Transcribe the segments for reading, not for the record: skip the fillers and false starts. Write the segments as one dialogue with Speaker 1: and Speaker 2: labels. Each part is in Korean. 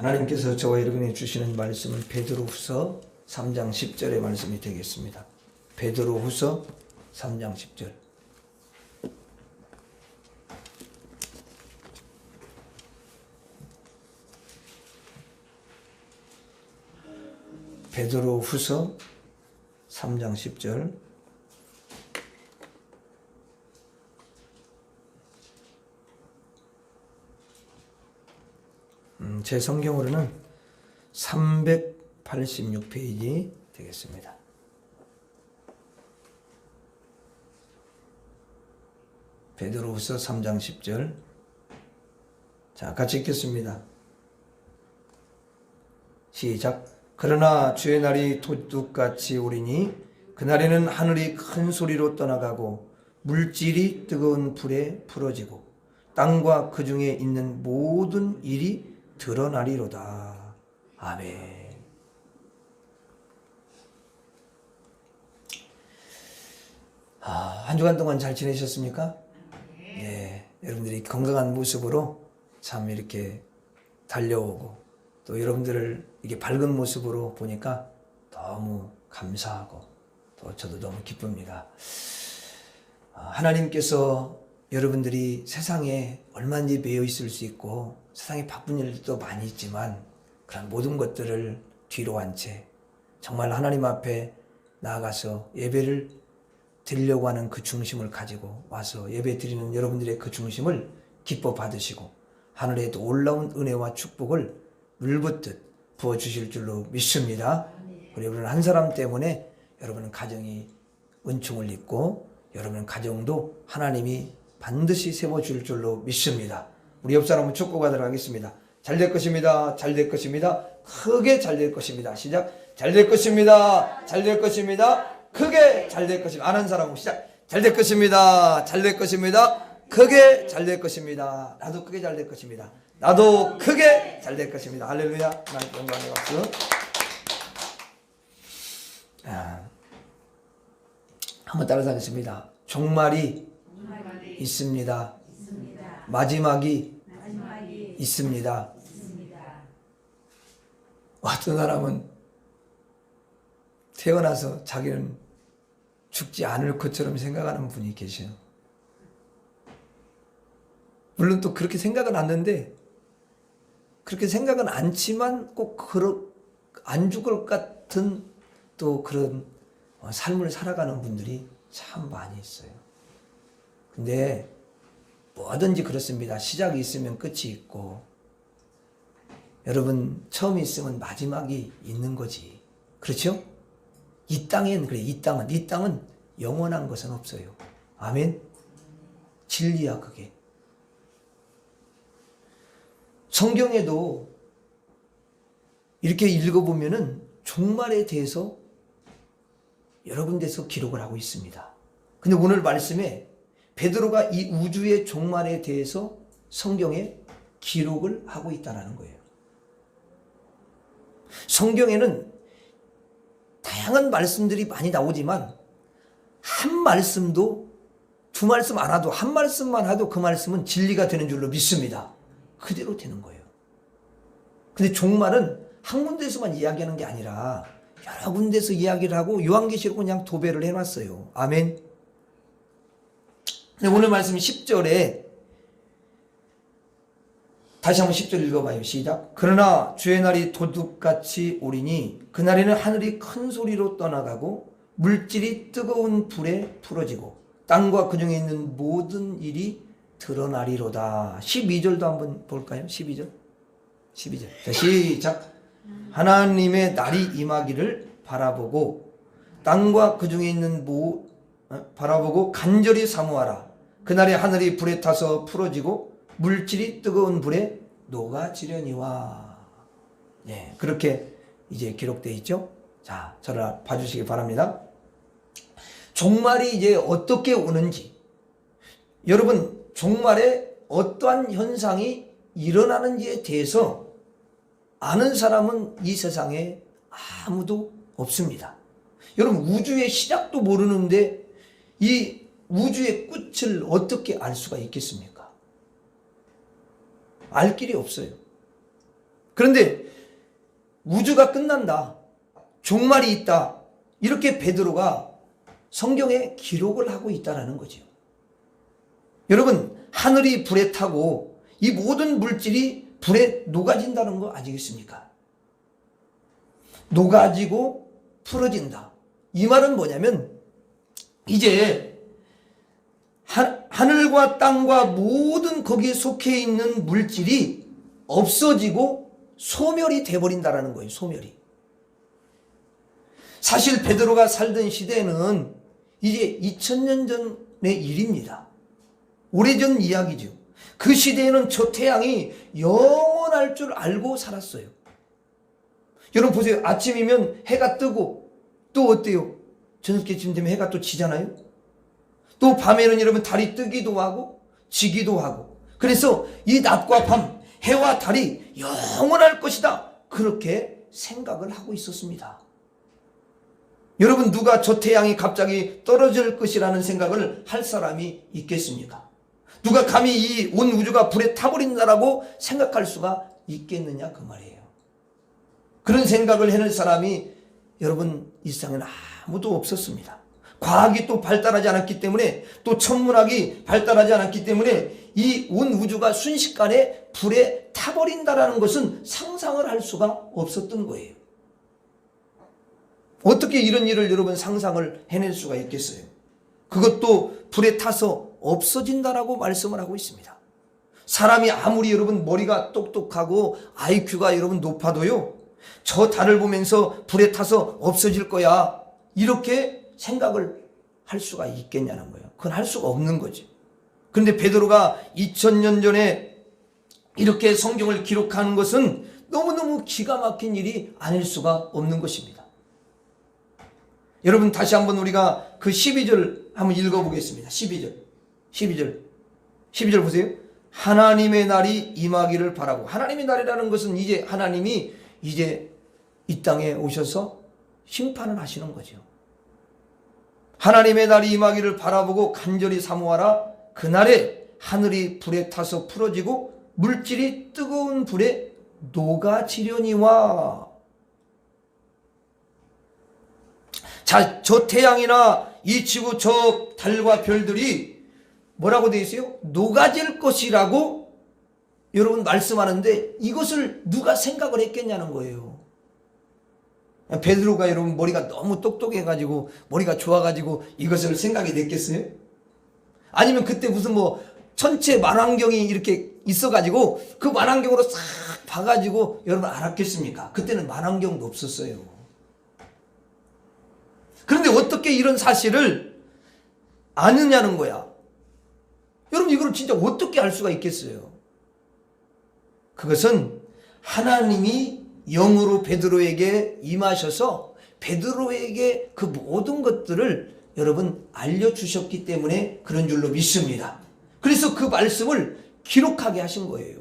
Speaker 1: 하나님께서 저와 여러분에게 주시는 말씀은 베드로후서 3장 10절의 말씀이 되겠습니다. 베드로후서 3장 10절. 베드로후서 3장 10절. 제 성경으로는 386페이지 되겠습니다. 베드로후서 3장 10절. 자, 같이 읽겠습니다. 시작. 그러나 주의 날이 도둑같이 오리니 그날에는 하늘이 큰 소리로 떠나가고 물질이 뜨거운 불에 풀어지고 땅과 그 중에 있는 모든 일이 드러나리로다. 아멘. 한 주간 동안 잘 지내셨습니까? 네. 여러분들이 건강한 모습으로 참 이렇게 달려오고 또 여러분들을 이게 밝은 모습으로 보니까 너무 감사하고 또 저도 너무 기쁩니다. 하나님께서 여러분들이 세상에 얼마든지 매여 있을 수 있고 세상에 바쁜 일도 많이 있지만 그런 모든 것들을 뒤로 한 채 정말 하나님 앞에 나아가서 예배를 드리려고 하는 그 중심을 가지고 와서 예배 드리는 여러분들의 그 중심을 기뻐 받으시고 하늘에 놀라운 은혜와 축복을 물붓듯 부어주실 줄로 믿습니다. 그리고 여러분 한 사람 때문에 여러분은 가정이 은총을 입고 여러분 가정도 하나님이 반드시 세워줄 줄로 믿습니다. 우리 옆 사람은 축복하도록 하겠습니다. 잘 될 것입니다. 잘 될 것입니다. 크게 잘 될 것입니다. 시작. 잘 될 것입니다. 잘 될 것입니다. 크게 잘 될 것입니다. 아는 사람은 시작. 잘 될 것입니다. 잘 될 것입니다. 크게 잘 될 것입니다. 나도 크게 잘 될 것입니다. 나도 크게 잘 될 것입니다. 할렐루야. 하나님 영광의 박수. 한번 따라서 하겠습니다. 종말이 있습니다. 마지막이 있습니다. 어떤 사람은 태어나서 자기는 죽지 않을 것처럼 생각하는 분이 계셔요. 물론 또 그렇게 생각은 않는데 그렇게 생각은 않지만 꼭 안 죽을 것 같은 또 그런 삶을 살아가는 분들이 참 많이 있어요. 근데 뭐든지 그렇습니다. 시작이 있으면 끝이 있고 여러분 처음이 있으면 마지막이 있는 거지. 그렇죠? 이 땅엔 그래. 이 땅은 영원한 것은 없어요. 아멘. 진리야 그게. 성경에도 이렇게 읽어보면은 종말에 대해서 여러 군데서 기록을 하고 있습니다. 근데 오늘 말씀에 베드로가 이 우주의 종말에 대해서 성경에 기록을 하고 있다는 거예요. 성경에는 다양한 말씀들이 많이 나오지만 한 말씀도 두 말씀 안 하도 한 말씀만 하도 그 말씀은 진리가 되는 줄로 믿습니다. 그대로 되는 거예요. 근데 종말은 한 군데에서만 이야기하는 게 아니라 여러 군데서 이야기를 하고 요한계시록 그냥 도배를 해놨어요. 아멘. 근데 오늘 말씀 10절에 다시 한번 10절 읽어봐요. 시작. 그러나 주의 날이 도둑같이 오리니 그날에는 하늘이 큰 소리로 떠나가고 물질이 뜨거운 불에 풀어지고 땅과 그 중에 있는 모든 일이 드러나리로다. 12절도 한번 볼까요? 12절. 자, 시작. 하나님의 날이 임하기를 바라보고 땅과 그 중에 있는 바라보고 간절히 사모하라. 그날에 하늘이 불에 타서 풀어지고 물질이 뜨거운 불에 녹아지려니와. 예, 그렇게 이제 기록되어 있죠. 자, 저를 봐주시기 바랍니다. 종말이 이제 어떻게 오는지, 여러분 종말에 어떠한 현상이 일어나는지에 대해서 아는 사람은 이 세상에 아무도 없습니다. 여러분 우주의 시작도 모르는데 이 우주의 끝을 어떻게 알 수가 있겠습니까? 알 길이 없어요. 그런데 우주가 끝난다, 종말이 있다, 이렇게 베드로가 성경에 기록을 하고 있다는 거죠. 여러분, 하늘이 불에 타고 이 모든 물질이 불에 녹아진다는 거 아시겠습니까? 녹아지고 풀어진다. 이 말은 뭐냐면 이제 하늘과 땅과 모든 거기에 속해 있는 물질이 없어지고 소멸이 돼버린다는 거예요. 소멸이. 사실 베드로가 살던 시대는 이제 2000년 전의 일입니다. 오래전 이야기죠. 그 시대에는 저 태양이 영원할 줄 알고 살았어요. 여러분 보세요. 아침이면 해가 뜨고 또 어때요? 저녁쯤 되면 해가 또 지잖아요. 또 밤에는 여러분 달이 뜨기도 하고 지기도 하고, 그래서 이 낮과 밤, 해와 달이 영원할 것이다, 그렇게 생각을 하고 있었습니다. 여러분, 누가 저 태양이 갑자기 떨어질 것이라는 생각을 할 사람이 있겠습니까? 누가 감히 이 온 우주가 불에 타버린다라고 생각할 수가 있겠느냐, 그 말이에요. 그런 생각을 해낼 사람이 여러분 이 세상에는 아무도 없었습니다. 과학이 또 발달하지 않았기 때문에, 또 천문학이 발달하지 않았기 때문에 이 온 우주가 순식간에 불에 타버린다라는 것은 상상을 할 수가 없었던 거예요. 어떻게 이런 일을 여러분 상상을 해낼 수가 있겠어요? 그것도 불에 타서 없어진다라고 말씀을 하고 있습니다. 사람이 아무리 여러분 머리가 똑똑하고 IQ가 여러분 높아도요, 저 달을 보면서 불에 타서 없어질 거야, 이렇게 생각을 할 수가 있겠냐는 거예요. 그건 할 수가 없는 거죠. 그런데 베드로가 2000년 전에 이렇게 성경을 기록하는 것은 너무너무 기가 막힌 일이 아닐 수가 없는 것입니다. 여러분, 다시 한번 우리가 그 12절 한번 읽어보겠습니다. 12절 보세요. 하나님의 날이 임하기를 바라고. 하나님의 날이라는 것은 이제 하나님이 이제 이 땅에 오셔서 심판을 하시는 거죠. 하나님의 날이 임하기를 바라보고 간절히 사모하라. 그날에 하늘이 불에 타서 풀어지고 물질이 뜨거운 불에 녹아지려니와. 자, 저 태양이나 이 지구, 저 달과 별들이 뭐라고 되어 있어요? 녹아질 것이라고 여러분 말씀하는데, 이것을 누가 생각을 했겠냐는 거예요. 베드로가 여러분 머리가 너무 똑똑해가지고, 머리가 좋아가지고 이것을 생각이 됐겠어요? 아니면 그때 무슨 뭐 천체 만환경이 이렇게 있어가지고 그 만환경으로 싹 봐가지고 여러분 알았겠습니까? 그때는 만환경도 없었어요. 그런데 어떻게 이런 사실을 아느냐는 거야. 여러분, 이걸 진짜 어떻게 알 수가 있겠어요? 그것은 하나님이 영으로 베드로에게 임하셔서 베드로에게 그 모든 것들을 여러분 알려주셨기 때문에 그런 줄로 믿습니다. 그래서 그 말씀을 기록하게 하신 거예요.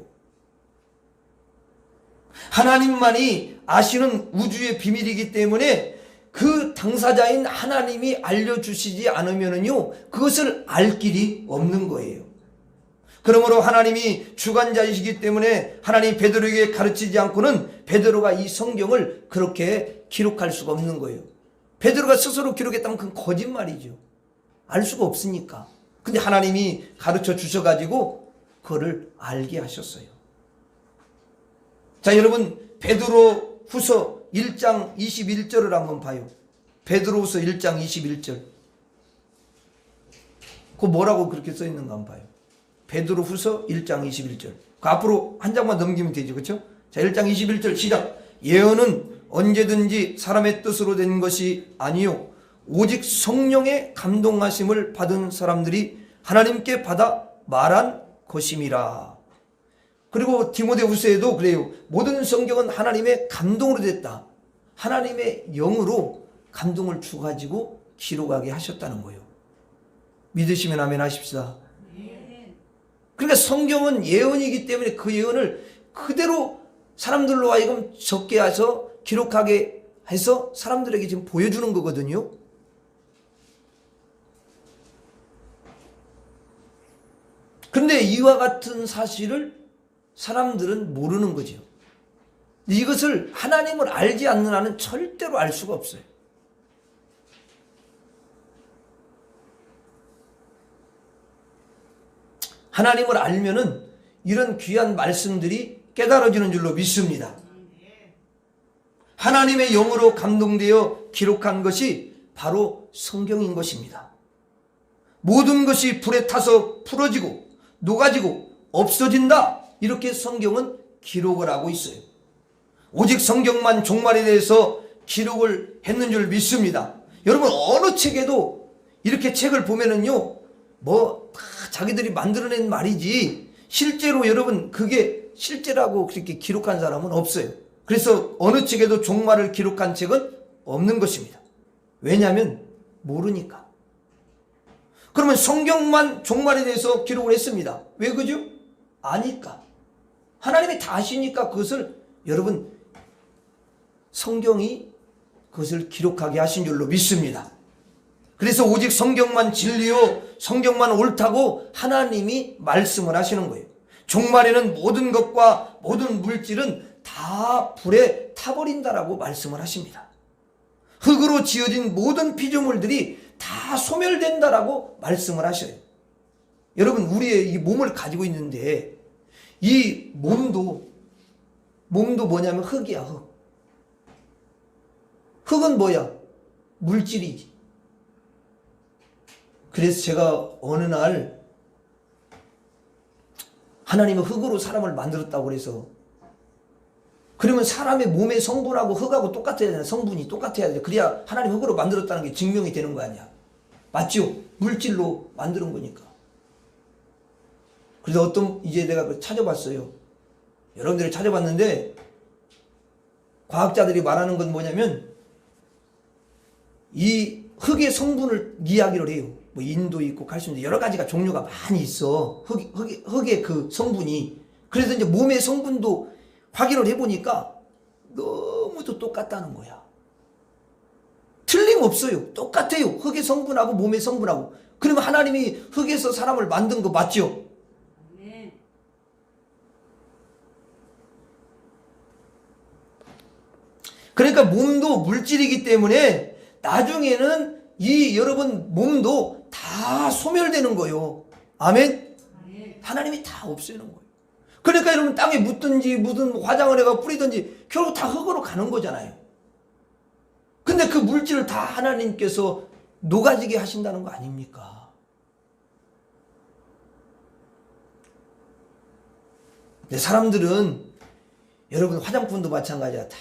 Speaker 1: 하나님만이 아시는 우주의 비밀이기 때문에 그 당사자인 하나님이 알려주시지 않으면요, 그것을 알 길이 없는 거예요. 그러므로 하나님이 주관자이시기 때문에 하나님 베드로에게 가르치지 않고는 베드로가 이 성경을 그렇게 기록할 수가 없는 거예요. 베드로가 스스로 기록했다면 그건 거짓말이죠. 알 수가 없으니까. 근데 하나님이 가르쳐 주셔가지고 그거를 알게 하셨어요. 자, 여러분, 베드로 후서 1장 21절을 한번 봐요. 베드로후서 1장 21절. 그 뭐라고 그렇게 써 있는가 한번 봐요. 베드로후서 1장 21절. 그 앞으로 한 장만 넘기면 되죠. 그렇죠? 자, 1장 21절 시작. 예언은 언제든지 사람의 뜻으로 된 것이 아니요 오직 성령의 감동하심을 받은 사람들이 하나님께 받아 말한 것임이라. 그리고 디모데후서에도 그래요. 모든 성경은 하나님의 감동으로 됐다. 하나님의 영으로 감동을 주가지고 기록하게 하셨다는 거예요. 믿으시면 아멘 하십시다. 그러니까 성경은 예언이기 때문에 그 예언을 그대로 사람들로 하여금 적게 해서 기록하게 해서 사람들에게 지금 보여주는 거거든요. 그런데 이와 같은 사실을 사람들은 모르는 거죠. 이것을 하나님을 알지 않는 한은 절대로 알 수가 없어요. 하나님을 알면은 이런 귀한 말씀들이 깨달아지는 줄로 믿습니다. 하나님의 영으로 감동되어 기록한 것이 바로 성경인 것입니다. 모든 것이 불에 타서 풀어지고 녹아지고 없어진다. 이렇게 성경은 기록을 하고 있어요. 오직 성경만 종말에 대해서 기록을 했는 줄 믿습니다. 여러분 어느 책에도 이렇게 책을 보면은요, 뭐 다 자기들이 만들어낸 말이지 실제로 여러분 그게 실제라고 그렇게 기록한 사람은 없어요. 그래서 어느 책에도 종말을 기록한 책은 없는 것입니다. 왜냐하면 모르니까. 그러면 성경만 종말에 대해서 기록을 했습니다. 왜 그죠? 아니까. 하나님이 다 아시니까 그것을 여러분 성경이 그것을 기록하게 하신 줄로 믿습니다. 그래서 오직 성경만 진리요 성경만 옳다고 하나님이 말씀을 하시는 거예요. 종말에는 모든 것과 모든 물질은 다 불에 타버린다라고 말씀을 하십니다. 흙으로 지어진 모든 피조물들이 다 소멸된다라고 말씀을 하셔요. 여러분 우리의 이 몸을 가지고 있는데 이 몸도 뭐냐면 흙이야. 흙은 뭐야? 물질이지. 그래서 제가 어느 날 하나님은 흙으로 사람을 만들었다고 그래서, 그러면 사람의 몸의 성분하고 흙하고 똑같아야 되나? 성분이 똑같아야 돼. 그래야 하나님 흙으로 만들었다는 게 증명이 되는 거 아니야. 맞죠? 물질로 만드는 거니까. 그래서 이제 내가 찾아봤어요. 여러분들이 찾아봤는데 과학자들이 말하는 건 뭐냐면 이 흙의 성분을 이야기를 해요. 뭐 인도 있고 칼슘도 여러 가지가 종류가 많이 있어. 흙의 그 성분이. 그래서 이제 몸의 성분도 확인을 해보니까 너무도 똑같다는 거야. 틀림없어요. 똑같아요. 흙의 성분하고 몸의 성분하고. 그러면 하나님이 흙에서 사람을 만든 거 맞죠? 네. 그러니까 몸도 물질이기 때문에 나중에는 이 여러분 몸도 다 소멸되는 거예요. 아멘? 하나님이 다 없애는 거예요. 그러니까 여러분 땅에 묻든지 무슨 화장을 해가 뿌리든지 결국 다 흙으로 가는 거잖아요. 근데 그 물질을 다 하나님께서 녹아지게 하신다는 거 아닙니까? 근데 사람들은 여러분 화장품도 마찬가지야. 다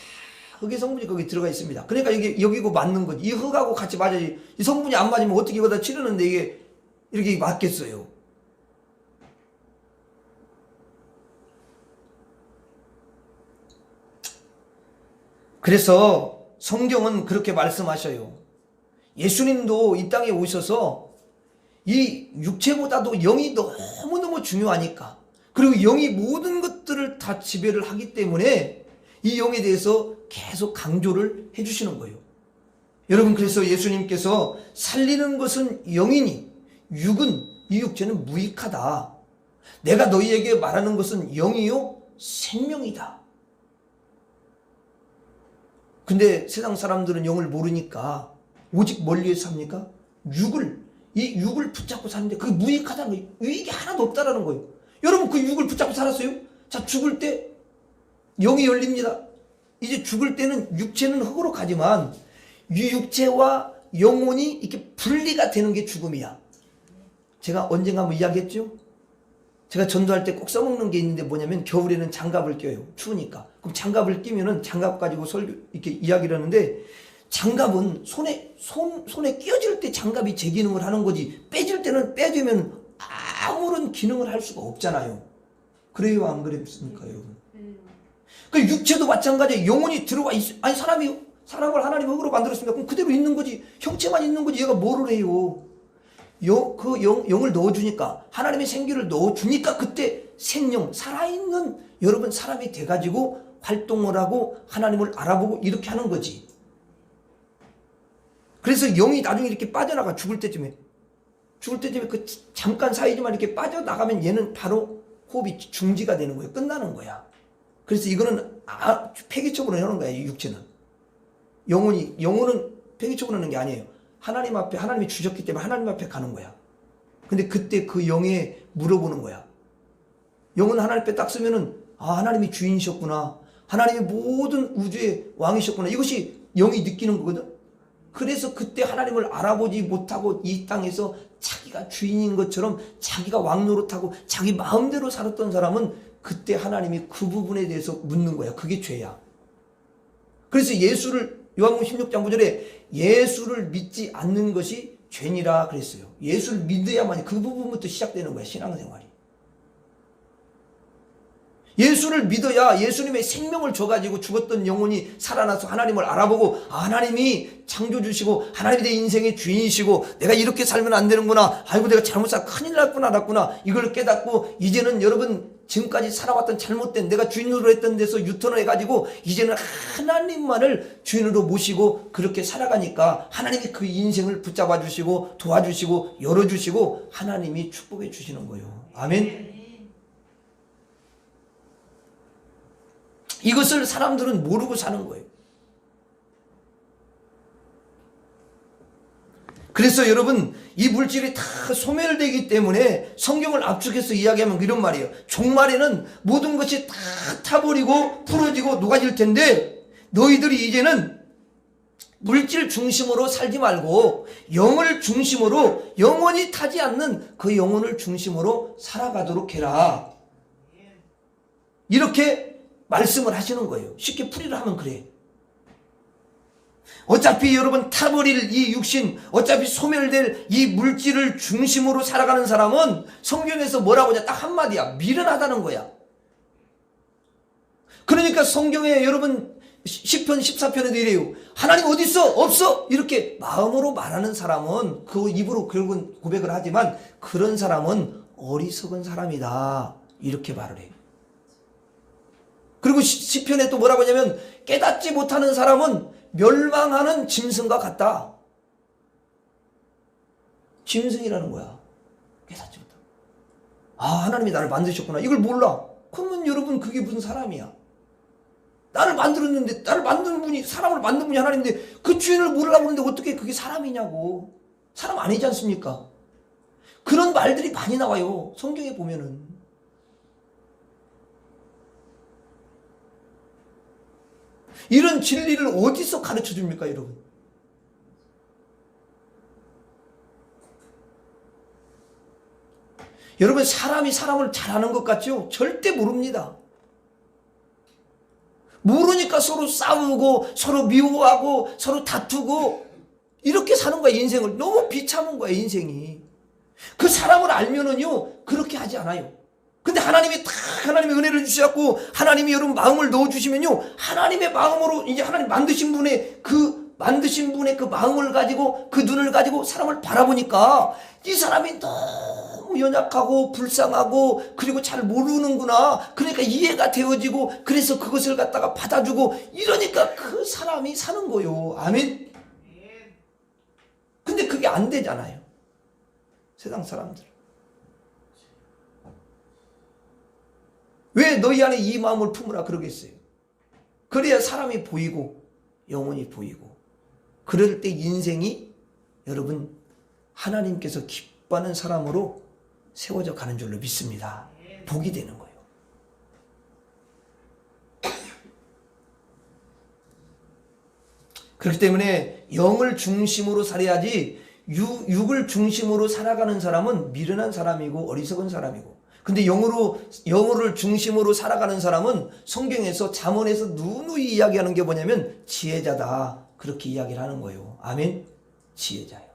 Speaker 1: 흙의 성분이 거기 들어가 있습니다. 그러니까 여기고 맞는 거지. 이 흙하고 같이 맞아야지. 이 성분이 안 맞으면 어떻게 이거다 치르는데 이게 이렇게 맞겠어요? 그래서 성경은 그렇게 말씀하셔요. 예수님도 이 땅에 오셔서 이 육체보다도 영이 너무너무 중요하니까, 그리고 영이 모든 것들을 다 지배를 하기 때문에 이 영에 대해서 계속 강조를 해주시는 거예요. 여러분 그래서 예수님께서 살리는 것은 영이니 이 육체는 무익하다. 내가 너희에게 말하는 것은 영이요 생명이다. 근데 세상 사람들은 영을 모르니까 오직 뭘 위해서 삽니까? 이 육을 붙잡고 사는데 그게 무익하다는 거예요. 유익이 하나도 없다라는 거예요. 여러분 그 육을 붙잡고 살았어요? 자, 죽을 때 영이 열립니다. 이제 죽을 때는 육체는 흙으로 가지만 이 육체와 영혼이 이렇게 분리가 되는 게 죽음이야. 제가 언젠가 한번 이야기했죠? 제가 전도할 때 꼭 써먹는 게 있는데 뭐냐면 겨울에는 장갑을 껴요. 추우니까. 그럼 장갑을 끼면은 장갑 가지고 이렇게 이야기를 하는데, 장갑은 손에 끼어질 때 장갑이 제 기능을 하는 거지, 빼질 때는 빼주면 아무런 기능을 할 수가 없잖아요. 그래요, 안 그랬습니까, 여러분? 그 육체도 마찬가지예요. 영혼이 들어와 아니 사람을 하나님 흙으로 만들었습니다. 그럼 그대로 있는 거지. 형체만 있는 거지. 얘가 뭐를 해요? 영을 넣어주니까, 하나님의 생기를 넣어주니까 그때 생명, 살아있는 여러분 사람이 돼가지고 활동을 하고 하나님을 알아보고 이렇게 하는 거지. 그래서 영이 나중에 이렇게 빠져나가. 죽을 때쯤에 그 잠깐 사이지만 이렇게 빠져나가면 얘는 바로 호흡이 중지가 되는 거예요. 끝나는 거야. 그래서 이거는 폐기적으로 하는 거야, 이 육체는. 영혼은 폐기적으로 하는 게 아니에요. 하나님 앞에, 하나님이 주셨기 때문에 하나님 앞에 가는 거야. 근데 그때 그 영에 물어보는 거야. 영은 하나님 앞에 딱 쓰면은, 아, 하나님이 주인이셨구나. 하나님이 모든 우주의 왕이셨구나. 이것이 영이 느끼는 거거든. 그래서 그때 하나님을 알아보지 못하고 이 땅에서 자기가 주인인 것처럼 자기가 왕 노릇하고 자기 마음대로 살았던 사람은 그때 하나님이 그 부분에 대해서 묻는 거야. 그게 죄야. 그래서 예수를, 요한복음 16장 9절에 예수를 믿지 않는 것이 죄니라 그랬어요. 예수를 믿어야만 그 부분부터 시작되는 거야, 신앙생활이. 예수를 믿어야 예수님의 생명을 줘가지고 죽었던 영혼이 살아나서 하나님을 알아보고, 아, 하나님이 창조주시고 하나님이 내 인생의 주인이시고 내가 이렇게 살면 안 되는구나, 아이고 내가 잘못 큰일 났구나 이걸 깨닫고, 이제는 여러분 지금까지 살아왔던 잘못된 내가 주인으로 했던 데서 유턴을 해가지고 이제는 하나님만을 주인으로 모시고 그렇게 살아가니까 하나님이 그 인생을 붙잡아 주시고 도와주시고 열어주시고 하나님이 축복해 주시는 거예요. 아멘. 이것을 사람들은 모르고 사는 거예요. 그래서 여러분, 이 물질이 다 소멸되기 때문에 성경을 압축해서 이야기하면 이런 말이에요. 종말에는 모든 것이 다 타버리고 부러지고 녹아질 텐데, 너희들이 이제는 물질 중심으로 살지 말고 영을 중심으로, 영원히 타지 않는 그 영혼을 중심으로 살아가도록 해라. 이렇게 말씀을 하시는 거예요. 쉽게 풀이를 하면 그래. 어차피 여러분 타버릴 이 육신, 어차피 소멸될 이 물질을 중심으로 살아가는 사람은 성경에서 뭐라고 하냐, 딱 한마디야. 미련하다는 거야. 그러니까 성경에 여러분 시편 14편에도 이래요. 하나님 어디 있어? 없어. 이렇게 마음으로 말하는 사람은 그 입으로 결국은 고백을 하지만 그런 사람은 어리석은 사람이다. 이렇게 말을 해요. 그리고 시편에 또 뭐라고 하냐면 깨닫지 못하는 사람은 멸망하는 짐승과 같다. 짐승이라는 거야. 깨닫지 못하고. 아, 하나님이 나를 만드셨구나. 이걸 몰라. 그러면 여러분 그게 무슨 사람이야. 나를 만들었는데, 나를 만든 분이, 사람을 만든 분이 하나님인데 그 주인을 모르라고 하는데 어떻게 그게 사람이냐고. 사람 아니지 않습니까? 그런 말들이 많이 나와요. 성경에 보면은. 이런 진리를 어디서 가르쳐 줍니까, 여러분? 여러분, 사람이 사람을 잘하는 것 같죠? 절대 모릅니다. 모르니까 서로 싸우고 서로 미워하고 서로 다투고 이렇게 사는 거야, 인생을. 너무 비참한 거야, 인생이. 그 사람을 알면은요 그렇게 하지 않아요. 근데 하나님이 다 하나님의 은혜를 주셔갖고 하나님이 여러분 마음을 넣어주시면요, 하나님의 마음으로 이제 하나님 만드신 분의 그 마음을 가지고, 그 눈을 가지고 사람을 바라보니까 이 사람이 너무 연약하고 불쌍하고 그리고 잘 모르는구나. 그러니까 이해가 되어지고, 그래서 그것을 갖다가 받아주고, 이러니까 그 사람이 사는 거요. 아멘. 근데 그게 안 되잖아요, 세상 사람들. 왜 너희 안에 이 마음을 품으라 그러겠어요? 그래야 사람이 보이고 영혼이 보이고, 그럴 때 인생이 여러분 하나님께서 기뻐하는 사람으로 세워져 가는 줄로 믿습니다. 복이 되는 거예요. 그렇기 때문에 영을 중심으로 살아야지, 육을 중심으로 살아가는 사람은 미련한 사람이고 어리석은 사람이고, 근데 영어를 중심으로 살아가는 사람은 성경에서, 잠언에서 누누이 이야기하는 게 뭐냐면 지혜자다. 그렇게 이야기를 하는 거예요. 아멘. 지혜자요.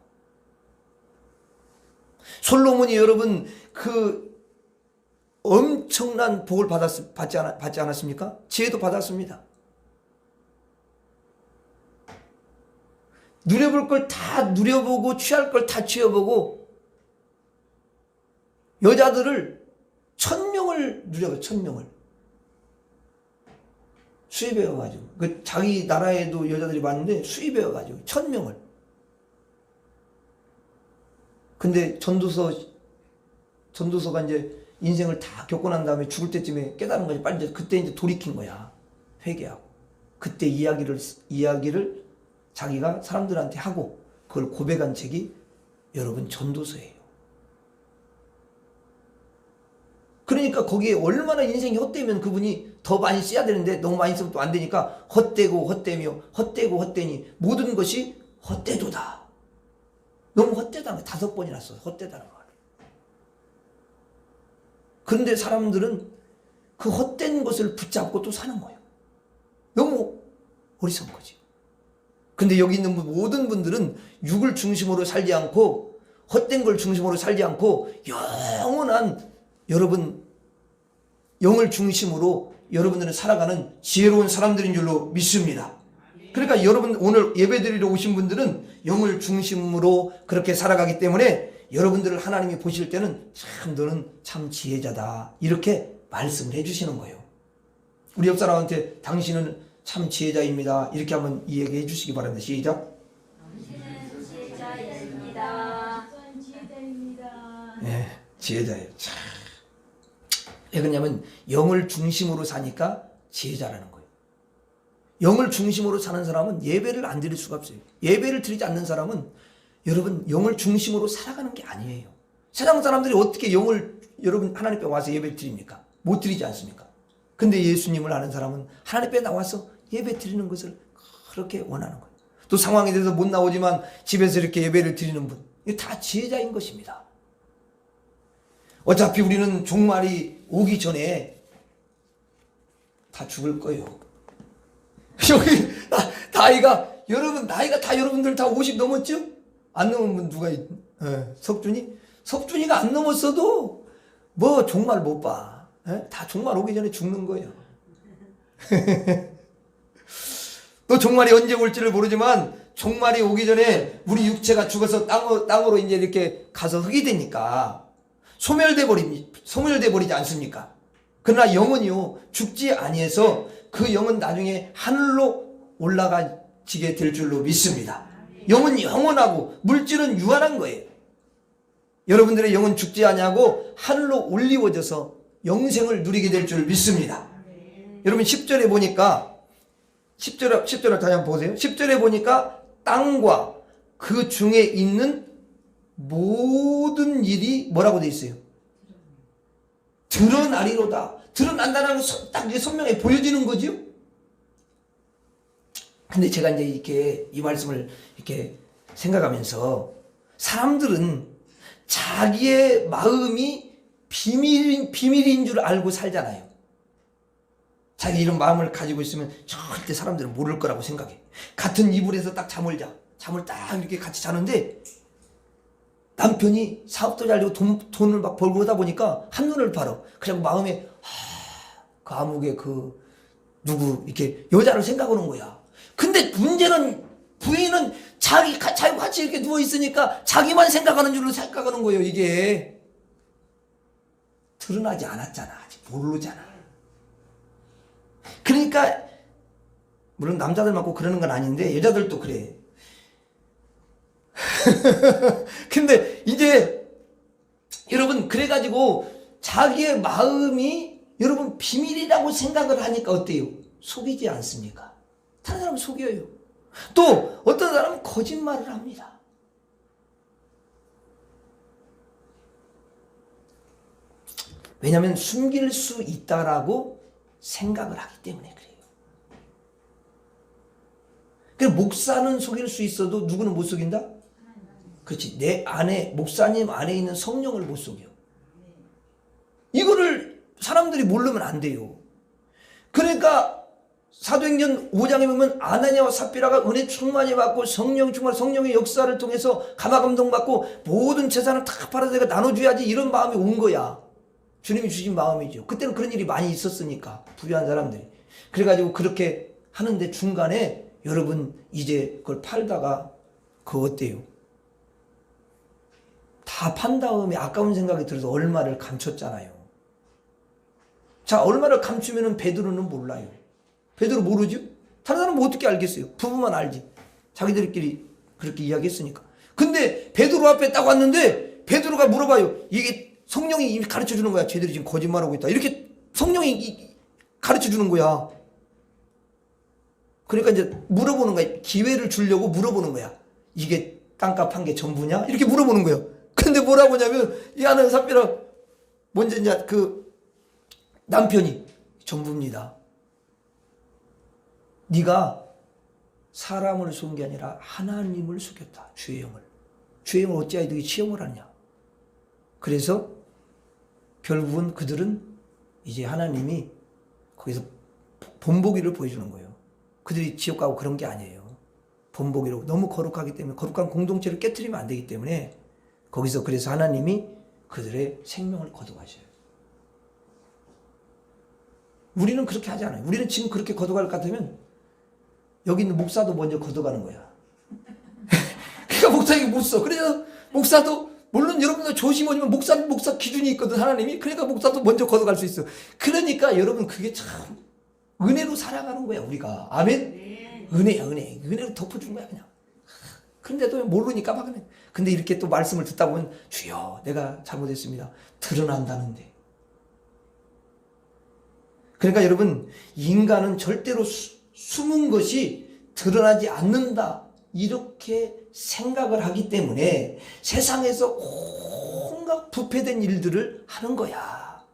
Speaker 1: 솔로몬이 여러분 그 엄청난 복을 받지 않았습니까? 지혜도 받았습니다. 누려볼 걸 다 누려보고 취할 걸 다 취해보고, 여자들을 1000명을 누려요. 1000명을 수입해가지고, 그 자기 나라에도 여자들이 많은데 수입해가지고 1000명을. 근데 전도서가 이제 인생을 다 겪고 난 다음에 죽을 때쯤에 깨달은 거지. 빨리 이제 그때 이제 돌이킨 거야. 회개하고 그때 이야기를 자기가 사람들한테 하고 그걸 고백한 책이 여러분 전도서예요. 그러니까 거기에 얼마나 인생이 헛되면 그분이 더 많이 써야 되는데 너무 많이 쓰면 또 안 되니까 헛되고 헛되며 헛되고 헛되니 모든 것이 헛되도다. 너무 헛되다는 거 5번이나 써. 헛되다는 말. 그런데 사람들은 그 헛된 것을 붙잡고 또 사는 거예요. 너무 어리석은 거지. 근데 여기 있는 모든 분들은 육을 중심으로 살지 않고 헛된 걸 중심으로 살지 않고 영원한 여러분 영을 중심으로 여러분들은 살아가는 지혜로운 사람들인 줄로 믿습니다. 그러니까 여러분 오늘 예배드리러 오신 분들은 영을 중심으로 그렇게 살아가기 때문에 여러분들을 하나님이 보실 때는 참 너는 참 지혜자다 이렇게 말씀을 해주시는 거예요. 우리 옆 사람한테 당신은 참 지혜자입니다 이렇게 한번 이야기해 주시기 바랍니다. 시작.
Speaker 2: 당신은 지혜자입니다.
Speaker 1: 네, 지혜자예요. 참. 왜 그러냐면 영을 중심으로 사니까 지혜자라는 거예요. 영을 중심으로 사는 사람은 예배를 안 드릴 수가 없어요. 예배를 드리지 않는 사람은 여러분 영을 중심으로 살아가는 게 아니에요. 세상 사람들이 어떻게 영을 여러분 하나님 앞에 와서 예배 드립니까? 못 드리지 않습니까? 근데 예수님을 아는 사람은 하나님 앞에 나와서 예배 드리는 것을 그렇게 원하는 거예요. 또 상황에 대해서 못 나오지만 집에서 이렇게 예배를 드리는 분, 이게 다 지혜자인 것입니다. 어차피 우리는 종말이 오기 전에 다 죽을 거예요. 여기 나이가 여러분 나이가 다 여러분들 다 50 넘었죠? 안 넘은 분 누가 석준이? 석준이가 안 넘었어도 뭐 종말 못 봐. 다 종말 오기 전에 죽는 거예요. 또 종말이 언제 올지를 모르지만 종말이 오기 전에 우리 육체가 죽어서 땅으로 이제 이렇게 가서 흙이 되니까 소멸돼 버리지 않습니까? 그러나 영은요 죽지 아니해서 그 영은 나중에 하늘로 올라가지게 될 줄로 믿습니다. 영은 영원하고 물질은 유한한 거예요. 여러분들의 영은 죽지 아니하고 하늘로 올리워져서 영생을 누리게 될 줄 믿습니다. 여러분 10절에 보니까 10절을 다시 한번 보세요. 10절에 보니까 땅과 그 중에 있는 모든 일이 뭐라고 돼 있어요? 드러나리로다. 드러난다는 건 딱 선명히 보여지는 거죠. 근데 제가 이제 이렇게 이 말씀을 이렇게 생각하면서 사람들은 자기의 마음이 비밀인 줄 알고 살잖아요. 자기 이런 마음을 가지고 있으면 절대 사람들은 모를 거라고 생각해. 같은 이불에서 딱 잠을 딱 이렇게 같이 자는데 남편이 사업도 잘 되고 돈을 막 벌고 하다 보니까 한눈을 팔아. 그냥 마음에 그 암흑의 그 누구 이렇게 여자를 생각하는 거야. 근데 문제는 부인은 자기 같이 이렇게 누워 있으니까 자기만 생각하는 줄로 생각하는 거예요. 이게 드러나지 않았잖아. 아직 모르잖아. 그러니까 물론 남자들만 꼭 그러는 건 아닌데 여자들도 그래. 근데 이제 여러분 그래가지고 자기의 마음이 여러분 비밀이라고 생각을 하니까 어때요? 속이지 않습니까? 다른 사람은 속여요. 또 어떤 사람은 거짓말을 합니다. 왜냐하면 숨길 수 있다라고 생각을 하기 때문에 그래요. 그래서 목사는 속일 수 있어도 누구는 못 속인다? 그렇지. 내 안에 목사님 안에 있는 성령을 못 속여. 이거를 사람들이 모르면 안 돼요. 그러니까 사도행전 5장에 보면 아나니아와 삽비라가 은혜 충만히 받고 성령의 역사를 통해서 감화감동 받고 모든 재산을 다 팔아서 내가 나눠줘야지 이런 마음이 온 거야. 주님이 주신 마음이죠. 그때는 그런 일이 많이 있었으니까 부유한 사람들이. 그래가지고 그렇게 하는데 중간에 여러분 이제 그걸 팔다가 그거 어때요? 다 판 다음에 아까운 생각이 들어서 얼마를 감췄잖아요. 자, 얼마를 감추면은 베드로는 몰라요. 베드로 모르죠? 다른 사람은 어떻게 알겠어요? 부부만 알지. 자기들끼리 그렇게 이야기했으니까. 근데 베드로 앞에 딱 왔는데 베드로가 물어봐요. 이게 성령이 이미 가르쳐 주는 거야. 쟤들이 지금 거짓말하고 있다. 이렇게 성령이 가르쳐 주는 거야. 그러니까 이제 물어보는 거야. 기회를 주려고 물어보는 거야. 이게 땅값 한 게 전부냐? 이렇게 물어보는 거예요. 근데 뭐라고 하냐면 이 아는 삽비라 먼저 이제 그 남편이 전부입니다. 네가 사람을 속은 게 아니라 하나님을 속였다. 주의 영을. 주의 영을 어찌하여 너희 치욕을 하느냐. 그래서 결국은 그들은 이제 하나님이 거기서 본보기를 보여주는 거예요. 그들이 지옥 가고 그런 게 아니에요. 본보기로 너무 거룩하기 때문에 거룩한 공동체를 깨트리면 안 되기 때문에 거기서 그래서 하나님이 그들의 생명을 거둬가셔요. 우리는 그렇게 하지 않아요. 우리는 지금 그렇게 거둬갈 것 같으면 여기 있는 목사도 먼저 거둬가는 거야. 그러니까 목사에게 못 써. 그래서 목사도 물론 여러분들 조심하지만 목사 기준이 있거든 하나님이. 그러니까 목사도 먼저 거둬갈 수 있어. 그러니까 여러분 그게 참 은혜로 살아가는 거야 우리가. 아멘. 은혜야 은혜. 은혜로 덮어준 거야 그냥. 근데도 모르니까 막 그래. 근데 이렇게 또 말씀을 듣다 보면 주여 내가 잘못했습니다. 드러난다는데. 그러니까 여러분 인간은 절대로 숨은 것이 드러나지 않는다 이렇게 생각을 하기 때문에 세상에서 온갖 부패된 일들을 하는 거야.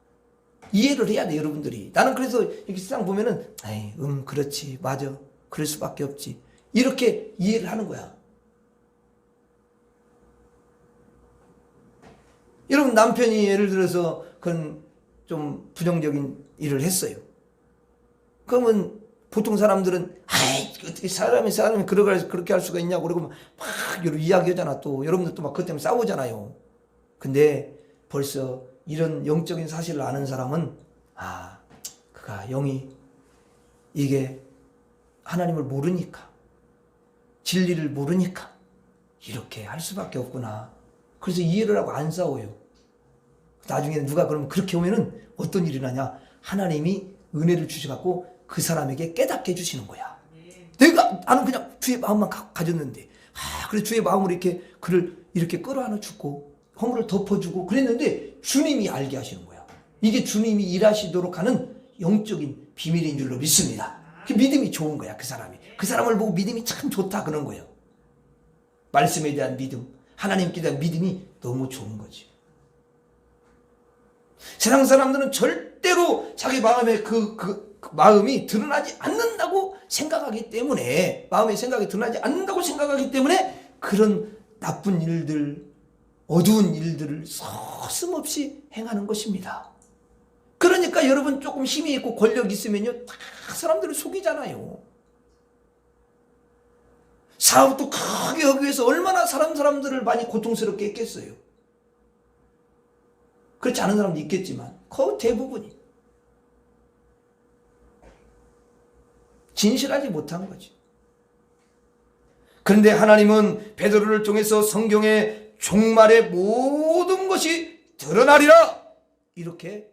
Speaker 1: 이해를 해야 돼 여러분들이. 나는 그래서 이렇게 세상 보면은 에이, 그렇지 맞아 그럴 수밖에 없지 이렇게 이해를 하는 거야. 여러분 남편이 예를 들어서 그건 좀 부정적인 일을 했어요. 그러면 보통 사람들은 아이 어떻게 사람이 그렇게 할 수가 있냐고 그러고 막 이야기하잖아. 또 여러분들 또 막 그것 때문에 싸우잖아요. 근데 벌써 이런 영적인 사실을 아는 사람은 그가 영이 이게 하나님을 모르니까 진리를 모르니까 이렇게 할 수밖에 없구나. 그래서 이해를 하고 안 싸워요. 나중에 누가 그러면 그렇게 오면은 어떤 일이 나냐. 하나님이 은혜를 주셔갖고 그 사람에게 깨닫게 해주시는 거야. 나는 그냥 주의 마음만 가졌는데 그래 주의 마음으로 이렇게 그를 이렇게 끌어안아 주고 허물을 덮어주고 그랬는데 주님이 알게 하시는 거야. 이게 주님이 일하시도록 하는 영적인 비밀인 줄로 믿습니다. 그 믿음이 좋은 거야. 그 사람이. 그 사람을 보고 믿음이 참 좋다 그런 거예요. 말씀에 대한 믿음, 하나님께 대한 믿음이 너무 좋은 거지. 세상 사람들은 절대로 자기 마음에 그 마음이 드러나지 않는다고 생각하기 때문에 마음의 생각이 드러나지 않는다고 생각하기 때문에 그런 나쁜 일들, 어두운 일들을 서슴없이 행하는 것입니다. 그러니까 여러분 조금 힘이 있고 권력 있으면요 다 사람들을 속이잖아요. 사업도 크게 하기 위해서 얼마나 사람들을 많이 고통스럽게 했겠어요. 그렇지 않은 사람도 있겠지만 거의 대부분이 진실하지 못한 거지. 그런데 하나님은 베드로를 통해서 성경의 종말의 모든 것이 드러나리라 이렇게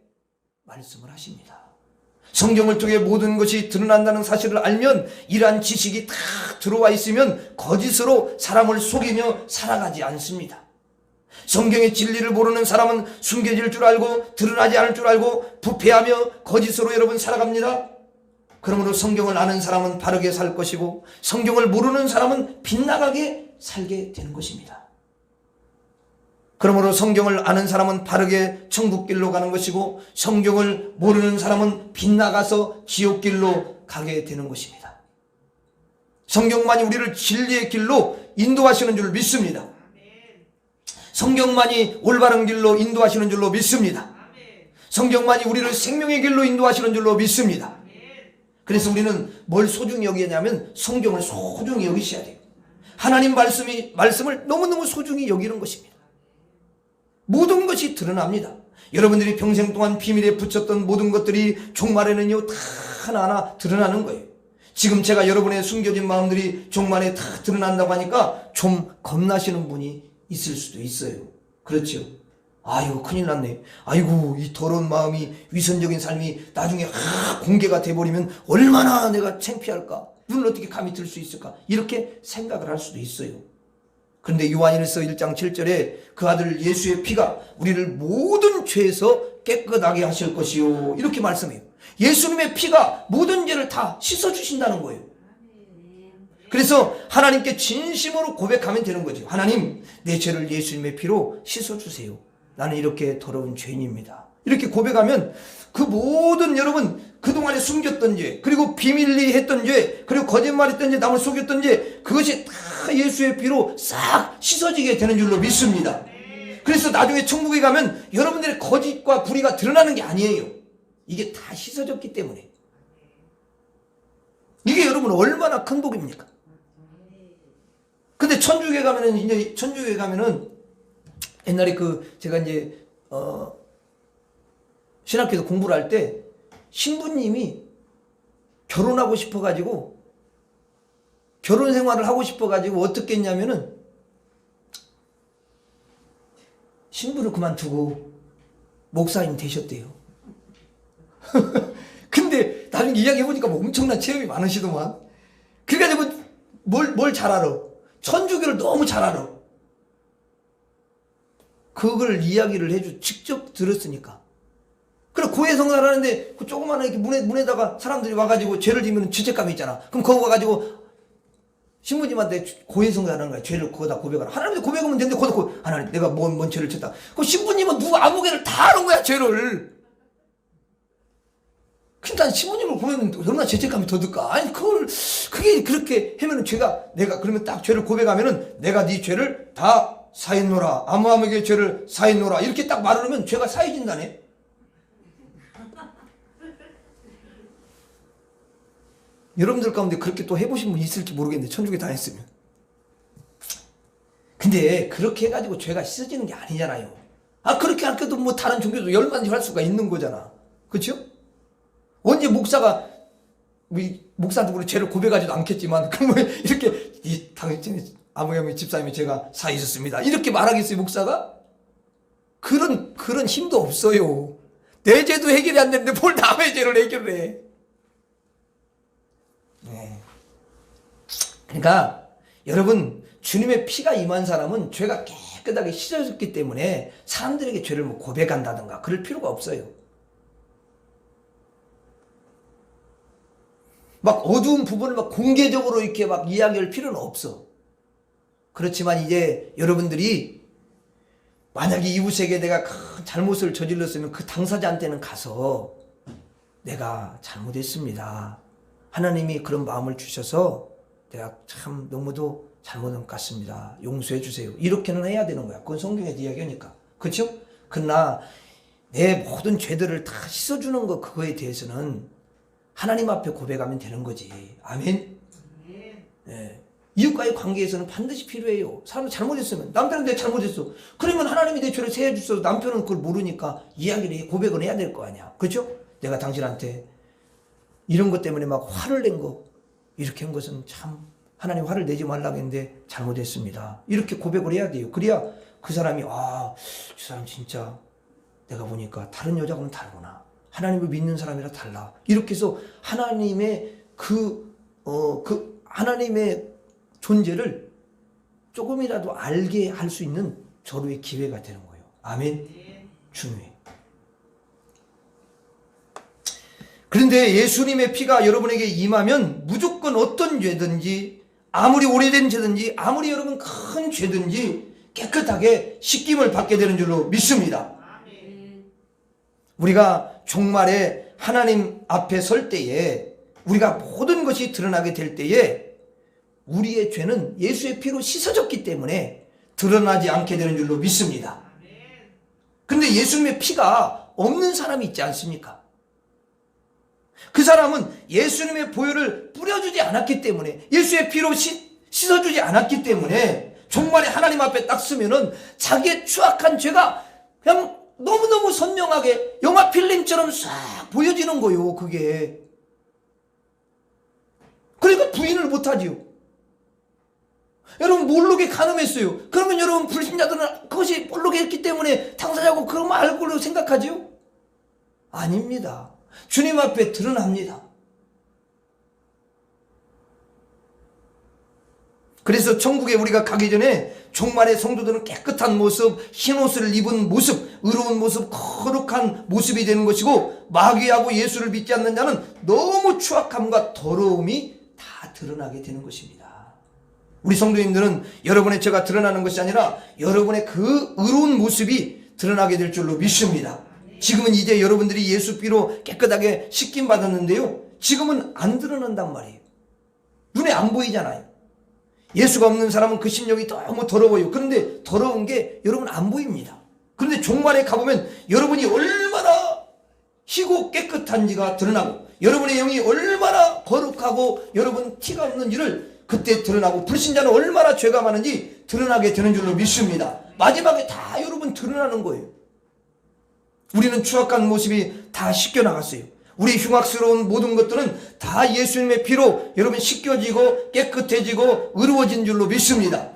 Speaker 1: 말씀을 하십니다. 성경을 통해 모든 것이 드러난다는 사실을 알면 이러한 지식이 다 들어와 있으면 거짓으로 사람을 속이며 살아가지 않습니다. 성경의 진리를 모르는 사람은 숨겨질 줄 알고 드러나지 않을 줄 알고 부패하며 거짓으로 여러분 살아갑니다. 그러므로 성경을 아는 사람은 바르게 살 것이고 성경을 모르는 사람은 빗나가게 살게 되는 것입니다. 그러므로 성경을 아는 사람은 바르게 천국길로 가는 것이고 성경을 모르는 사람은 빗나가서 지옥길로 가게 되는 것입니다. 성경만이 우리를 진리의 길로 인도하시는 줄 믿습니다. 성경만이 올바른 길로 인도하시는 줄로 믿습니다. 성경만이 우리를 생명의 길로 인도하시는 줄로 믿습니다. 그래서 우리는 뭘 소중히 여기냐면 성경을 소중히 여기셔야 돼요. 하나님 말씀을 너무너무 소중히 여기는 것입니다. 모든 것이 드러납니다. 여러분들이 평생 동안 비밀에 붙였던 모든 것들이 종말에는요 다 하나하나 드러나는 거예요. 지금 제가 여러분의 숨겨진 마음들이 종말에 다 드러난다고 하니까 좀 겁나시는 분이 있을 수도 있어요. 그렇죠? 아이고 큰일 났네. 아이고 이 더러운 마음이 위선적인 삶이 나중에 공개가 돼버리면 얼마나 내가 창피할까. 눈을 어떻게 감히 들 수 있을까. 이렇게 생각을 할 수도 있어요. 그런데 요한일서 1장 7절에 그 아들 예수의 피가 우리를 모든 죄에서 깨끗하게 하실 것이요 이렇게 말씀해요. 예수님의 피가 모든 죄를 다 씻어주신다는 거예요. 그래서 하나님께 진심으로 고백하면 되는 거죠. 하나님, 내 죄를 예수님의 피로 씻어주세요. 나는 이렇게 더러운 죄인입니다. 이렇게 고백하면 그 모든 여러분 그동안에 숨겼던 죄, 그리고 비밀리 했던 죄, 그리고 거짓말했던 죄, 남을 속였던 죄, 그것이 다 예수의 피로 싹 씻어지게 되는 줄로 믿습니다. 그래서 나중에 천국에 가면 여러분들의 거짓과 불의가 드러나는 게 아니에요. 이게 다 씻어졌기 때문에. 이게 여러분 얼마나 큰 복입니까? 근데 천주교에 가면은, 이제 천주교에 가면은 옛날에 제가 이제 신학교에서 공부를 할 때 신부님이 결혼하고 싶어가지고, 결혼 생활을 하고 싶어가지고 어떻게 했냐면은 신부를 그만두고 목사님 되셨대요. 근데 나중에 이야기해보니까 뭐 엄청난 체험이 많으시더만. 그래가지고 뭘 잘 알아? 천주교를 너무 잘 알아. 그걸 이야기를 직접 들었으니까. 그래, 고해성사를 하는데 그 조그마한 이렇게 문에다가 사람들이 와가지고 죄를 지면 죄책감이 있잖아. 그럼 거기 와가지고 신부님한테 고해성사를 하는 거야. 죄를 거기다 고백하라. 하나님한테 고백하면 되는데 거기다 하나님, 내가 뭔 죄를 쳤다. 그럼 신부님은 누가 아무 개를 다 하는 거야, 죄를. 그러니까 신부님을 보면 얼마나 죄책감이 더 들까? 아니, 그게 그렇게 하면은 내가 그러면 딱 죄를 고백하면은 내가 네 죄를 다 사했노라. 아무에게 죄를 사했노라. 이렇게 딱 말을 하면 죄가 사해진다네. 여러분들 가운데 그렇게 또 해보신 분 있을지 모르겠는데, 천주교 다녔으면. 근데 그렇게 해가지고 죄가 씻어지는 게 아니잖아요. 그렇게 할 때도 뭐 다른 종교도 열만지 할 수가 있는 거잖아. 그렇죠? 언제 목사도 죄를 고백하지도 않겠지만, 그럼 이렇게, 당연히 아무염이 집사님이 제가 사있었습니다. 이렇게 말하겠어요, 목사가? 그런 힘도 없어요. 내 죄도 해결이 안 되는데 뭘 남의 죄를 해결을 해. 네. 그러니까 여러분, 주님의 피가 임한 사람은 죄가 깨끗하게 씻어졌기 때문에 사람들에게 죄를 뭐 고백한다든가 그럴 필요가 없어요. 막 어두운 부분을 막 공개적으로 이렇게 막 이야기할 필요는 없어. 그렇지만 이제 여러분들이 만약에 이웃에게 내가 큰 잘못을 저질렀으면 그 당사자한테는 가서 내가 잘못했습니다. 하나님이 그런 마음을 주셔서 내가 참 너무도 잘못한 것 같습니다. 용서해 주세요. 이렇게는 해야 되는 거야. 그건 성경에서 이야기하니까. 그렇죠? 그러나 내 모든 죄들을 다 씻어주는 거, 그거에 대해서는 하나님 앞에 고백하면 되는 거지. 아멘. 네. 이웃과의 관계에서는 반드시 필요해요. 사람이 잘못했으면, 남편은 내가 잘못했어. 그러면 하나님이 내 죄를 세해 주셔서 남편은 그걸 모르니까 고백을 해야 될 거 아니야. 그렇죠? 내가 당신한테 이런 것 때문에 막 화를 낸 거, 이렇게 한 것은 참 하나님 화를 내지 말라고 했는데 잘못했습니다. 이렇게 고백을 해야 돼요. 그래야 그 사람이 저 사람 진짜 내가 보니까 다른 여자하고는 다르구나. 하나님을 믿는 사람이라 달라. 이렇게 해서 하나님의 하나님의 존재를 조금이라도 알게 할 수 있는 절호의 기회가 되는 거예요. 아멘. 중요해. 그런데 예수님의 피가 여러분에게 임하면 무조건 어떤 죄든지, 아무리 오래된 죄든지, 아무리 여러분 큰 죄든지 깨끗하게 씻김을 받게 되는 줄로 믿습니다. 우리가 종말에 하나님 앞에 설 때에, 우리가 모든 것이 드러나게 될 때에 우리의 죄는 예수의 피로 씻어졌기 때문에 드러나지 않게 되는 줄로 믿습니다. 그런데 예수님의 피가 없는 사람이 있지 않습니까? 그 사람은 예수님의 보혈을 뿌려주지 않았기 때문에, 예수의 피로 씻어주지 않았기 때문에 종말에 하나님 앞에 딱 서면은 자기의 추악한 죄가 그냥 너무너무 선명하게 영화 필름처럼 싹 보여지는 거요, 그게. 그러니까 부인을 못하지요. 여러분, 몰록에 간음했어요. 그러면 여러분, 불신자들은 그것이 몰록에 했기 때문에 당사자고 그런 말 알고로 생각하지요? 아닙니다. 주님 앞에 드러납니다. 그래서 천국에 우리가 가기 전에 종말의 성도들은 깨끗한 모습, 흰옷을 입은 모습, 의로운 모습, 거룩한 모습이 되는 것이고, 마귀하고 예수를 믿지 않는 자는 너무 추악함과 더러움이 다 드러나게 되는 것입니다. 우리 성도님들은 여러분의 죄가 드러나는 것이 아니라 여러분의 그 의로운 모습이 드러나게 될 줄로 믿습니다. 지금은 이제 여러분들이 예수 피로 깨끗하게 씻김 받았는데요, 지금은 안 드러난단 말이에요. 눈에 안 보이잖아요. 예수가 없는 사람은 그 심령이 너무 더러워요. 그런데 더러운 게 여러분 안 보입니다. 그런데 종말에 가보면 여러분이 얼마나 희고 깨끗한지가 드러나고, 여러분의 영이 얼마나 거룩하고 여러분 티가 없는지를 그때 드러나고, 불신자는 얼마나 죄가 많은지 드러나게 되는 줄로 믿습니다. 마지막에 다 여러분 드러나는 거예요. 우리는 추악한 모습이 다 씻겨나갔어요. 우리 흉악스러운 모든 것들은 다 예수님의 피로 여러분 씻겨지고 깨끗해지고 의로워진 줄로 믿습니다.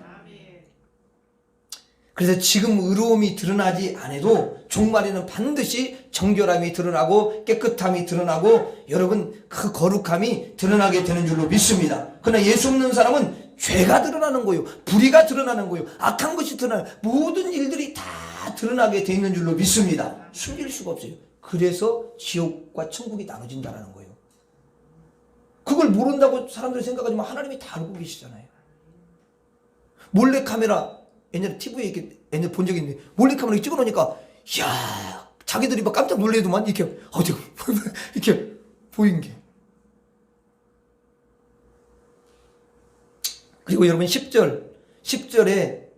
Speaker 1: 그래서 지금 의로움이 드러나지 않아도 종말에는 반드시 정결함이 드러나고 깨끗함이 드러나고 여러분 그 거룩함이 드러나게 되는 줄로 믿습니다. 그러나 예수 없는 사람은 죄가 드러나는 거예요. 불의가 드러나는 거예요. 악한 것이 드러나는, 모든 일들이 다 드러나게 되어 있는 줄로 믿습니다. 숨길 수가 없어요. 그래서 지옥과 천국이 나눠진다는 거예요. 그걸 모른다고 사람들이 생각하지만 하나님이 다 알고 계시잖아요. 몰래카메라, 옛날에 TV에 이렇게 옛날에 본 적이 있는데 몰래카메라 찍어놓으니까 이야, 자기들이 막 깜짝 놀래도만 이렇게 어디 이렇게 보인 게. 그리고 여러분 10절에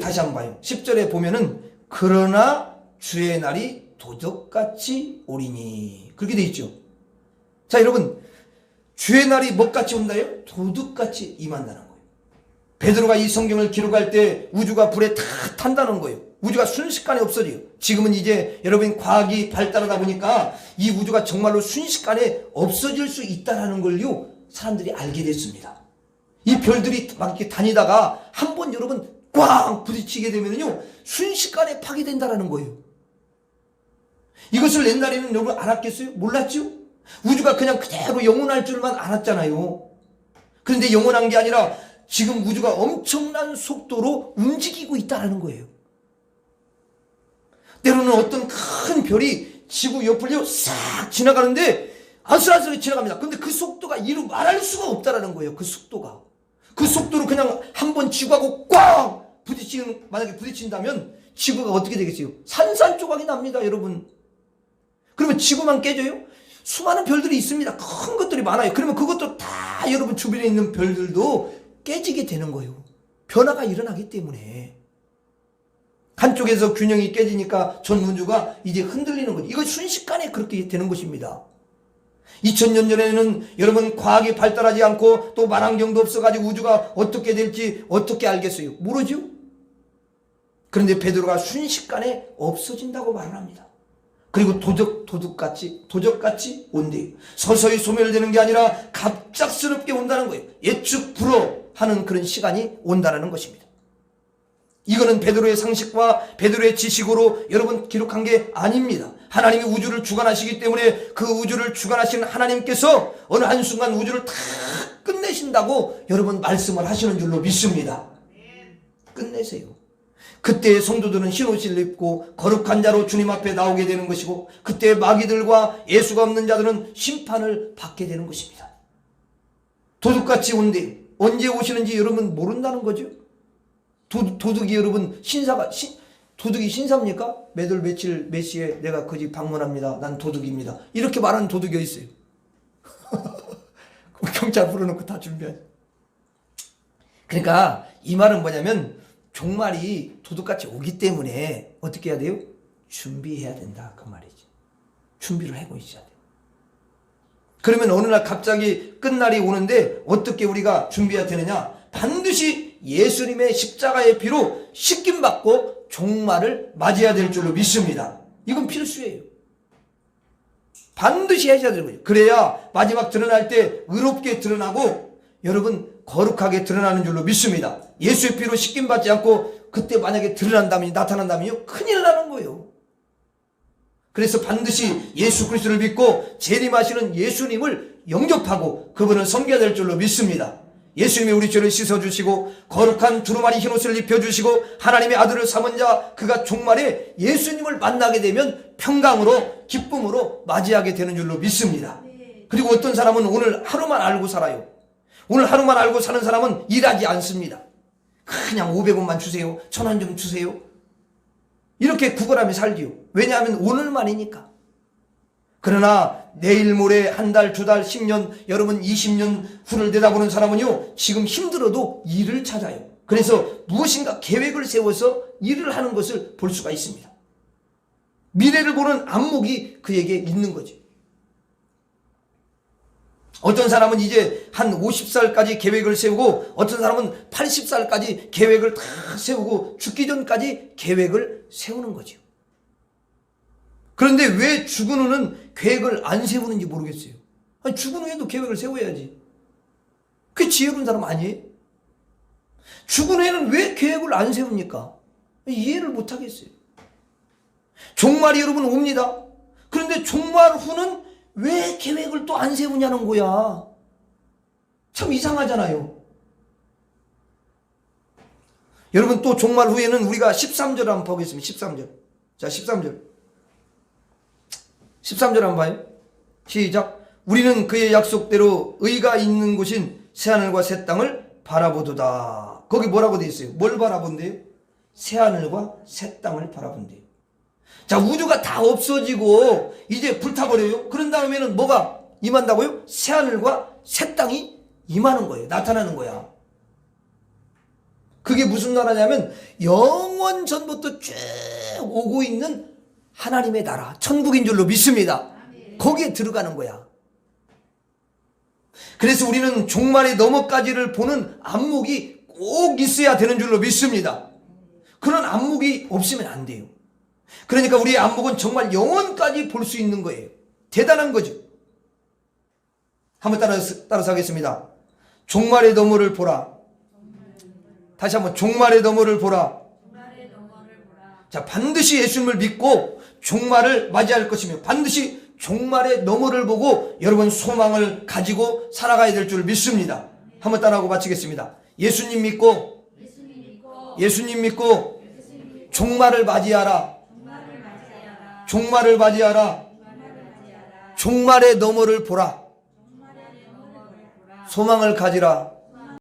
Speaker 1: 다시 한번 봐요. 10절에 보면은 그러나 주의 날이 도적같이 오리니, 그렇게 돼 있죠. 자, 여러분, 주의 날이 뭐같이 온다요? 도둑같이 임한다는 거예요. 베드로가 이 성경을 기록할 때 우주가 불에 다 탄다는 거예요. 우주가 순식간에 없어져요. 지금은 이제 여러분 과학이 발달하다 보니까 이 우주가 정말로 순식간에 없어질 수 있다는 걸요, 사람들이 알게 됐습니다. 이 별들이 막 이렇게 다니다가 한번 여러분 꽝 부딪히게 되면요, 순식간에 파괴된다는 거예요. 이것을 옛날에는 여러분 알았겠어요? 몰랐죠? 우주가 그냥 그대로 영원할 줄만 알았잖아요. 그런데 영원한 게 아니라 지금 우주가 엄청난 속도로 움직이고 있다는 거예요. 때로는 어떤 큰 별이 지구 옆을요 싹 지나가는데 아슬아슬하게 지나갑니다. 그런데 그 속도가 이루 말할 수가 없다는 거예요. 그 속도가. 그 속도로 그냥 한번 지구하고 꽝 만약에 부딪힌다면 지구가 어떻게 되겠어요? 산산조각이 납니다, 여러분. 그러면 지구만 깨져요? 수많은 별들이 있습니다. 큰 것들이 많아요. 그러면 그것도 다 여러분 주변에 있는 별들도 깨지게 되는 거예요. 변화가 일어나기 때문에. 한쪽에서 균형이 깨지니까 전 우주가 이제 흔들리는 거죠. 이거 순식간에 그렇게 되는 것입니다. 2000년 전에는 여러분 과학이 발달하지 않고 또 만환경도 없어가지고 우주가 어떻게 될지 어떻게 알겠어요? 모르죠? 그런데 베드로가 순식간에 없어진다고 말을 합니다. 그리고 도적같이 온대요. 서서히 소멸되는 게 아니라 갑작스럽게 온다는 거예요. 예측 불허하는 그런 시간이 온다는 것입니다. 이거는 베드로의 상식과 베드로의 지식으로 여러분 기록한 게 아닙니다. 하나님이 우주를 주관하시기 때문에 그 우주를 주관하시는 하나님께서 어느 한순간 우주를 다 끝내신다고 여러분 말씀을 하시는 줄로 믿습니다. 끝내세요. 그때 성도들은 흰 옷을 입고 거룩한 자로 주님 앞에 나오게 되는 것이고, 그때 마귀들과 예수가 없는 자들은 심판을 받게 되는 것입니다. 도둑같이 온대. 언제 오시는지 여러분 모른다는 거죠. 도둑이 여러분 도둑이 신사입니까? 매달 며칠 몇 시에 내가 그 집 방문합니다. 난 도둑입니다. 이렇게 말하는 도둑이 어디 있어요? 경찰 불러놓고 다 준비하죠. 그러니까 이 말은 뭐냐면 종말이 도둑같이 오기 때문에 어떻게 해야 돼요? 준비해야 된다, 그 말이지. 준비를 하고 있어야 돼요. 그러면 어느 날 갑자기 끝날이 오는데 어떻게 우리가 준비해야 되느냐? 반드시 예수님의 십자가의 피로 씻김받고 종말을 맞이해야 될 줄로 믿습니다. 이건 필수예요. 반드시 하셔야 되는 거예요. 그래야 마지막 드러날 때 의롭게 드러나고 여러분 거룩하게 드러나는 줄로 믿습니다. 예수의 피로 씻김받지 않고 그때 만약에 드러난다면, 나타난다면요, 큰일 나는 거예요. 그래서 반드시 예수 그리스도를 믿고 재림하시는 예수님을 영접하고 그분을 섬겨야 될 줄로 믿습니다. 예수님이 우리 죄를 씻어주시고 거룩한 두루마리 흰옷을 입혀주시고 하나님의 아들을 삼은 자, 그가 종말에 예수님을 만나게 되면 평강으로 기쁨으로 맞이하게 되는 줄로 믿습니다. 그리고 어떤 사람은 오늘 하루만 알고 살아요. 오늘 하루만 알고 사는 사람은 일하지 않습니다. 그냥 500원만 주세요. 1000원 좀 주세요. 이렇게 구걸하며 살지요. 왜냐하면 오늘만이니까. 그러나 내일 모레 한 달, 두 달, 10년, 여러분 20년 후를 내다보는 사람은요, 지금 힘들어도 일을 찾아요. 그래서 무엇인가 계획을 세워서 일을 하는 것을 볼 수가 있습니다. 미래를 보는 안목이 그에게 있는 거죠. 어떤 사람은 이제 한 50살까지 계획을 세우고 어떤 사람은 80살까지 계획을 다 세우고 죽기 전까지 계획을 세우는 거죠. 그런데 왜 죽은 후는 계획을 안 세우는지 모르겠어요. 아니, 죽은 후에도 계획을 세워야지. 그게 지혜로운 사람 아니에요? 죽은 후에는 왜 계획을 안 세웁니까? 이해를 못 하겠어요. 종말이 여러분 옵니다. 그런데 종말 후는 왜 계획을 또 안 세우냐는 거야. 참 이상하잖아요. 여러분 또 종말 후에는 우리가 13절 한번 보겠습니다. 13절. 자, 13절. 13절 한번 봐요. 시작. 우리는 그의 약속대로 의가 있는 곳인 새하늘과 새 땅을 바라보도다. 거기 뭐라고 되어 있어요? 뭘 바라본대요? 새하늘과 새 땅을 바라본대요. 자, 우주가 다 없어지고 이제 불타버려요. 그런 다음에는 뭐가 임한다고요? 새하늘과 새 땅이 임하는 거예요. 나타나는 거야. 그게 무슨 나라냐면 영원 전부터 쭉 오고 있는 하나님의 나라, 천국인 줄로 믿습니다. 거기에 들어가는 거야. 그래서 우리는 종말의 너머까지를 보는 안목이 꼭 있어야 되는 줄로 믿습니다. 그런 안목이 없으면 안 돼요. 그러니까 우리의 안목은 정말 영원까지 볼 수 있는 거예요. 대단한 거죠. 한번 따라서 하겠습니다. 종말의 너머를 보라. 다시 한번 종말의 너머를 보라. 자, 반드시 예수님을 믿고 종말을 맞이할 것이며 반드시 종말의 너머를 보고 여러분 소망을 가지고 살아가야 될 줄 믿습니다. 한번 따라하고 마치겠습니다. 예수님 믿고 종말을 맞이하라. 종말을 맞이하라. 종말의 너머를 보라. 소망을 가지라.